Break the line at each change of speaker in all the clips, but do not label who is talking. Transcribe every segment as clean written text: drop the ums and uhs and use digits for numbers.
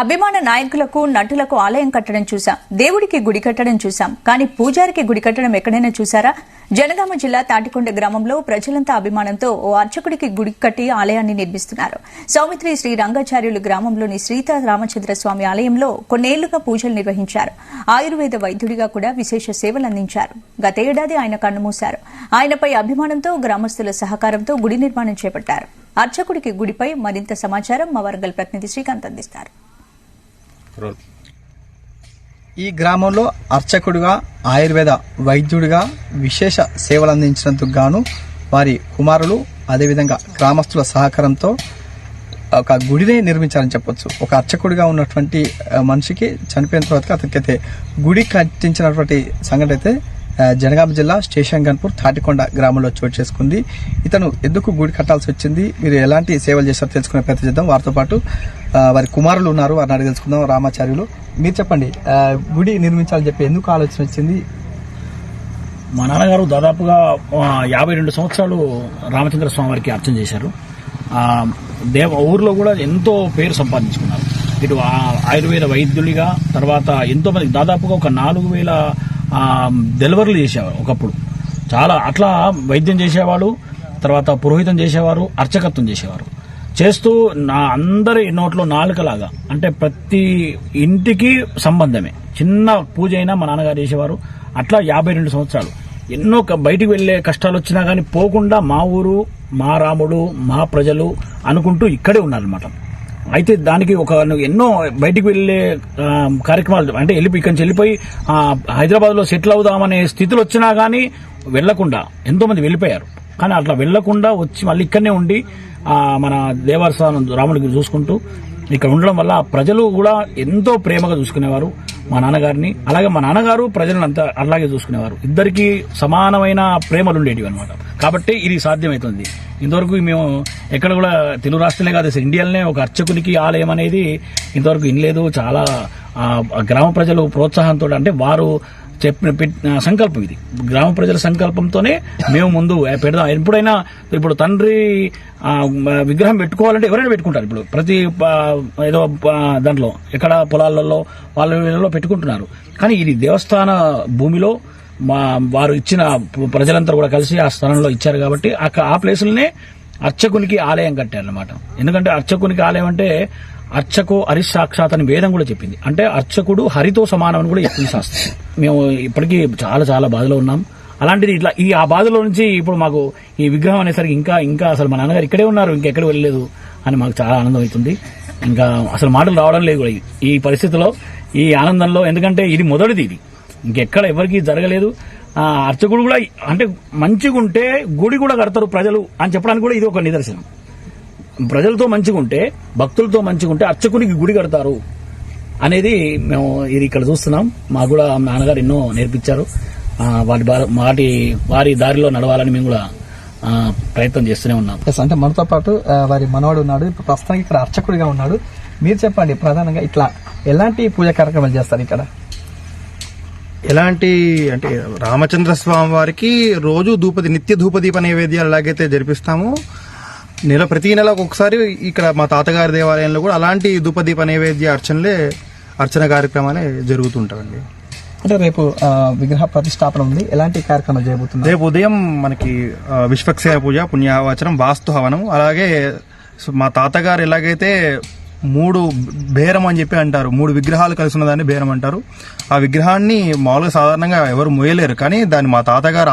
అభిమాన నాయకులకు నటులకు ఆలయం కట్టడం చూశాం, దేవుడికి గుడి కట్టడం చూశాం, కానీ పూజారికి గుడి కట్టడం ఎక్కడైనా చూసారా? జనగామ జిల్లా తాటికొండ గ్రామంలో ప్రజలంతా అభిమానంతో ఓ అర్చకుడికి గుడి కట్టి ఆలయాన్ని నిర్మిస్తున్నారు. సౌమిత్రి శ్రీ రంగాచార్యులు గ్రామంలోని సీతా రామచంద్ర స్వామి ఆలయంలో కొన్నేళ్లుగా పూజలు నిర్వహించారు. ఆయుర్వేద వైద్యుడిగా కూడా విశేష సేవలు అందించారు. గతేడాది ఆయన కన్నుమూశారు. ఆయనపై అభిమానంతో గ్రామస్తుల సహకారంతో గుడి నిర్మాణం చేపట్టారు. అర్చకుడికి గుడిపై మరింత సమాచారం మా వరంగల్ ప్రతినిధి శ్రీకాంత్ అందిస్తారు.
ఈ గ్రామంలో అర్చకుడిగా ఆయుర్వేద వైద్యుడిగా విశేష సేవలు అందించినందుకు గాను వారి కుమారులు అదేవిధంగా గ్రామస్తుల సహకారంతో ఒక గుడినే నిర్మించాలని చెప్పొచ్చు. ఒక అర్చకుడిగా ఉన్నటువంటి మనిషికి చనిపోయిన తర్వాత అతనికైతే గుడి కట్టించినటువంటి సంఘటన అయితే జనగామ జిల్లా స్టేషన్ గన్పూర్ తాటికొండ గ్రామంలో చోటు చేసుకుంది. ఇతను ఎందుకు గుడి కట్టాల్సి వచ్చింది, మీరు ఎలాంటి సేవలు చేస్తారో తెలుసుకునే ప్రయత్నం చేద్దాం. వారితో పాటు వారి కుమారులు ఉన్నారు, వారిని అడిగి తెలుసుకుందాం. రామాచార్యులు, మీరు చెప్పండి, గుడి నిర్మించాలని చెప్పి ఎందుకు ఆలోచన వచ్చింది?
మా నాన్నగారు దాదాపుగా 52 సంవత్సరాలు రామచంద్ర స్వామి వారికి అర్చన చేశారు. ఊర్లో కూడా ఎంతో పేరు సంపాదించుకున్నారు. ఇటు ఆయుర్వేద వైద్యుడిగా, తర్వాత ఎంతో మంది దాదాపుగా ఒక 4000 డెలివరీలు చేసేవారు. ఒకప్పుడు చాలా అట్లా వైద్యం చేసేవాడు, తర్వాత పురోహితం చేసేవారు, అర్చకత్వం చేసేవారు. చేస్తూ అందరి నోట్లో నాలుకలాగా, అంటే ప్రతి ఇంటికి సంబంధమే, చిన్న పూజ అయినా మా నాన్నగారు చేసేవారు. అట్లా 52 సంవత్సరాలు ఎన్నో బయటికి వెళ్లే కష్టాలు వచ్చినా గానీ పోకుండా మా ఊరు, మా రాముడు, మా ప్రజలు అనుకుంటూ ఇక్కడే ఉన్నారనమాట. అయితే దానికి ఎన్నో బయటికి వెళ్లే కార్యక్రమాలు, అంటే ఇక్కడి నుంచి వెళ్ళిపోయి హైదరాబాద్ లో సెటిల్ అవుదామనే స్థితిలో వచ్చినా గానీ వెళ్లకుండా ఎంతో మంది వెళ్లిపోయారు. కానీ అట్లా వెళ్లకుండా వచ్చి మళ్ళీ ఇక్కడనే ఉండి మన దేవస్థానం రాముడికి చూసుకుంటూ ఇక్కడ ఉండడం వల్ల ప్రజలు కూడా ఎంతో ప్రేమగా చూసుకునేవారు మా నాన్నగారిని. అలాగే మా నాన్నగారు ప్రజలను అంతా అలాగే చూసుకునేవారు. ఇద్దరికి సమానమైన ప్రేమలు ఉండేటివి అనమాట. కాబట్టి ఇది సాధ్యమవుతుంది. ఇంతవరకు మేము ఎక్కడ కూడా తెలుగు రాష్ట్రాలే కాదు, ఇండియాలోనే ఒక అర్చకునికి ఆలయం అనేది ఇంతవరకు వినలేదు. చాలా గ్రామ ప్రజలు ప్రోత్సాహంతో, అంటే వారు చెప్పిన సంకల్పం ఇది, గ్రామ ప్రజల సంకల్పంతోనే మేము ముందు పెడదాం. ఎప్పుడైనా ఇప్పుడు తండ్రి విగ్రహం పెట్టుకోవాలంటే ఎవరైనా పెట్టుకుంటారు. ఇప్పుడు ప్రతి ఏదో దాంట్లో ఎక్కడ పొలాలలో వాళ్ళలో పెట్టుకుంటున్నారు. కానీ ఇది దేవస్థాన భూమిలో వారు ఇచ్చిన ప్రజలంతా కూడా కలిసి ఆ స్థలంలో ఇచ్చారు కాబట్టి ఆ ప్లేసులనే అర్చకునికి ఆలయం కట్టారన్నమాట. ఎందుకంటే అర్చకునికి ఆలయం అంటే అర్చకో హరిసాక్షాత్ అని వేదం కూడా చెప్పింది. అంటే అర్చకుడు హరితో సమానం అని కూడా చెప్పింది శాస్త్రం. మేము ఇప్పటికీ చాలా చాలా బాధలో ఉన్నాం. అలాంటిది ఇట్లా ఆ బాధలో నుంచి ఇప్పుడు మాకు ఈ విగ్రహం అనేసరికి ఇంకా అసలు మా నాన్నగారు ఇక్కడే ఉన్నారు, ఇంకెక్కడ వెళ్ళలేదు అని మాకు చాలా ఆనందం అవుతుంది. ఇంకా అసలు మాటలు రావడం లేదు కూడా ఈ పరిస్థితిలో, ఈ ఆనందంలో. ఎందుకంటే ఇది మొదటిది, ఇది ఇంకెక్కడ ఎవరికి జరగలేదు. అర్చకుడు కూడా అంటే మంచిగుంటే గుడి కూడా కడతారు ప్రజలు అని చెప్పడానికి కూడా ఇది ఒక నిదర్శనం. ప్రజలతో మంచిగుంటే, భక్తులతో మంచిగుంటే అర్చకునికి గుడి కడతారు అనేది మేము ఇది ఇక్కడ చూస్తున్నాం. మాకు కూడా నాన్నగారు ఎన్నో నేర్పించారు. వారి దారిలో నడవాలని మేము కూడా ప్రయత్నం చేస్తూనే ఉన్నాం.
అంటే మనతో పాటు వారి మనవాడు ఉన్నాడు, ఇప్పుడు ప్రస్తుతానికి ఇక్కడ అర్చకుడిగా ఉన్నాడు. మీరు చెప్పండి, ప్రధానంగా ఇట్లా ఎలాంటి పూజా కార్యక్రమాలు చేస్తారు ఇక్కడ?
ఎలాంటి అంటే రామచంద్ర స్వామి వారికి రోజు నిత్య ధూపదీప నైవేద్యాలు ఎలాగైతే జరిపిస్తామో ప్రతి నెల ఒకసారి ఇక్కడ మా తాతగారి దేవాలయంలో కూడా అలాంటి ధూపదీప నైవేద్య అర్చన కార్యక్రమాలే జరుగుతుంటాయండి.
అంటే రేపు విగ్రహ ప్రతిష్టాపన ఉంది, ఎలాంటి కార్యక్రమాలు చేయబోతుంది?
రేపు ఉదయం మనకి విశ్వక్సేన పూజ, పుణ్యావచనం, వాస్తు హవనం. అలాగే మా తాతగారు ఎలాగైతే 3 బేరం అని చెప్పి అంటారు, 3 విగ్రహాలు కలిసి ఉన్నదాన్ని బేరం అంటారు. ఆ విగ్రహాన్ని మామూలుగా సాధారణంగా ఎవరు మోయలేరు, కానీ దాన్ని మా తాతగారు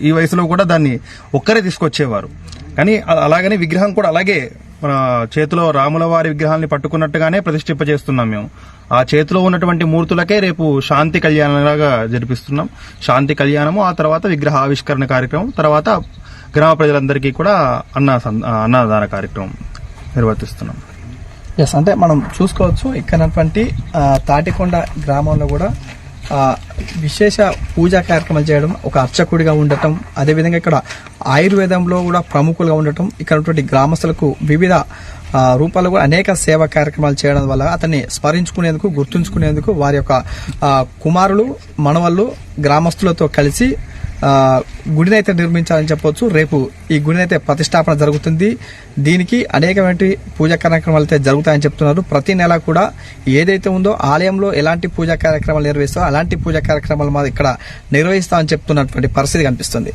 ఈ వయసులో కూడా దాన్ని ఒక్కరే తీసుకొచ్చేవారు. కానీ అలాగనే విగ్రహం కూడా అలాగే మన చేతిలో రాముల వారి విగ్రహాన్ని పట్టుకున్నట్టుగానే ప్రతిష్ఠింపజేస్తున్నాం మేము. ఆ చేతిలో ఉన్నటువంటి మూర్తులకే రేపు శాంతి కళ్యాణంలాగా జరిపిస్తున్నాం. శాంతి కళ్యాణము, ఆ తర్వాత విగ్రహ ఆవిష్కరణ కార్యక్రమం, తర్వాత గ్రామ ప్రజలందరికీ కూడా అన్నదాన కార్యక్రమం నిర్వర్తిస్తున్నాం.
ఎస్, అంటే మనం చూసుకోవచ్చు ఇక్కడ తాటికొండ గ్రామంలో కూడా విశేష పూజా కార్యక్రమాలు చేయడం, ఒక అర్చకుడిగా ఉండటం, అదేవిధంగా ఇక్కడ ఆయుర్వేదంలో కూడా ప్రముఖులుగా ఉండటం, ఇక్కడ గ్రామస్తులకు వివిధ రూపాల్లో కూడా అనేక సేవా కార్యక్రమాలు చేయడం వల్ల అతన్ని స్మరించుకునేందుకు, గుర్తుంచుకునేందుకు వారి యొక్క కుమారులు, మనవళ్ళు గ్రామస్తులతో కలిసి గుడిని అయితే నిర్మించాలని చెప్పొచ్చు. రేపు ఈ గుడిని అయితే ప్రతిష్టాపన జరుగుతుంది. దీనికి అనేకమైన పూజా కార్యక్రమాలు అయితే జరుగుతాయని చెప్తున్నారు. ప్రతి నెల కూడా ఏదైతే ఉందో ఆలయంలో ఎలాంటి పూజా కార్యక్రమాలు నిర్వహిస్తారో అలాంటి పూజా కార్యక్రమాలు మాది ఇక్కడ నిర్వహిస్తామని చెప్తున్నటువంటి పరిస్థితి కనిపిస్తుంది.